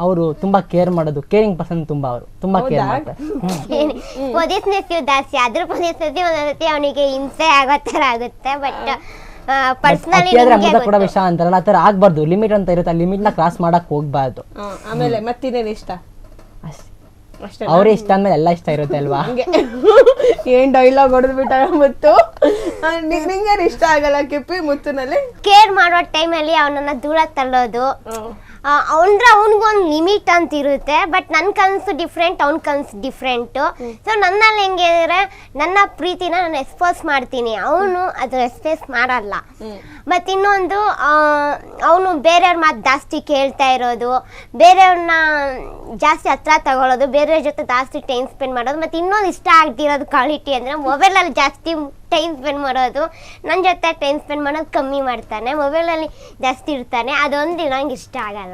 ಅವರು ತುಂಬಾ ಕೇರ್ ಮಾಡೋದು, ಕೇರಿಂಗ್ ಪರ್ಸನ್ ತುಂಬಾ ಕೇರ್ ಮಾಡ್ತಾರೆ. ಪೊಸೆಸಿವ್ ಜಾಸ್ತಿ, ಅದ್ರ ಪೊಸೆಸಿವ್ ಒಂದೊಂದ್ಸತಿ ಅವನಿಗೆ ಹಿಂಸೆ ಆಗೋ ತರ ಆಗುತ್ತೆ. ಬಟ್ ಪರ್ಸನಲಿ ಅಮೃತ ಕೂಡ ವಿಷ ಅಂತಾರಲ್ಲ, ಆತರ ಆಗ್ಬಾರ್ದು. ಲಿಮಿಟ್ ಅಂತ ಇರುತ್ತೆ, ಆ ಲಿಮಿಟ್ ನ ಕ್ರಾಸ್ ಮಾಡಕ್ ಹೋಗ್ಬಾರ್ದು. ಆಮೇಲೆ ಮತ್ತಿನೇನ್ ಇಷ್ಟ? ಅವ್ರೇ ಇಷ್ಟ ಅಂದ್ಮೇಲೆ ಎಲ್ಲ ಇಷ್ಟ ಇರುತ್ತೆ ಅಲ್ವಾ? ಏನ್ ಡೈಲಾಗ್ ಹೊಡೆದ್ಬಿಟ್ಟ ಮುತ್ತು. ನಿಂಗೇನ್ ಇಷ್ಟ ಆಗಲ್ಲ ಕಿಪ್ಪಿ ಮುತ್ತುನಲ್ಲಿ? ಕೇರ್ ಮಾಡೋ ಟೈಮಲ್ಲಿ ಅವನನ್ನ ದೂರ ತಳ್ಳೋದು. ಅವ್ನಿಗೊಂದು ಲಿಮಿಟ್ ಅಂತ ಇರುತ್ತೆ. ಬಟ್ ನನ್ನ ಕನಸು ಡಿಫ್ರೆಂಟ್, ಅವ್ನ ಕನಸು ಡಿಫ್ರೆಂಟು. ಸೊ ನನ್ನಲ್ಲಿ ಹೆಂಗೆ ಅಂದರೆ ನನ್ನ ಪ್ರೀತಿನ ನಾನು ಎಕ್ಸ್ಪೋಸ್ ಮಾಡ್ತೀನಿ, ಅವನು ಅದು ಎಕ್ಸ್ಪ್ರೆಸ್ ಮಾಡಲ್ಲ. ಮತ್ತು ಇನ್ನೊಂದು ಅವನು ಬೇರೆಯವ್ರ ಮಾತು ಜಾಸ್ತಿ ಕೇಳ್ತಾ ಇರೋದು, ಬೇರೆಯವ್ರನ್ನ ಜಾಸ್ತಿ ಹತ್ರ ತಗೊಳ್ಳೋದು, ಬೇರೆಯವ್ರ ಜೊತೆ ಜಾಸ್ತಿ ಟೈಮ್ ಸ್ಪೆಂಡ್ ಮಾಡೋದು. ಮತ್ತು ಇನ್ನೊಂದು ಇಷ್ಟ ಆಗ್ತಿರೋದು ಕ್ವಾಲಿಟಿ ಅಂದರೆ ಮೊಬೈಲಲ್ಲಿ ಜಾಸ್ತಿ ಟೈಮ್ ಸ್ಪೆಂಡ್ ಮಾಡೋದು. ನನ್ನ ಜೊತೆ ಟೈಮ್ ಸ್ಪೆಂಡ್ ಮಾಡೋದು ಕಮ್ಮಿ ಮಾಡ್ತಾನೆ, ಮೊಬೈಲಲ್ಲಿ ಜಾಸ್ತಿ ಇರ್ತಾನೆ. ಅದೊಂದು ನಂಗೆ ಇಷ್ಟ ಆಗಲ್ಲ.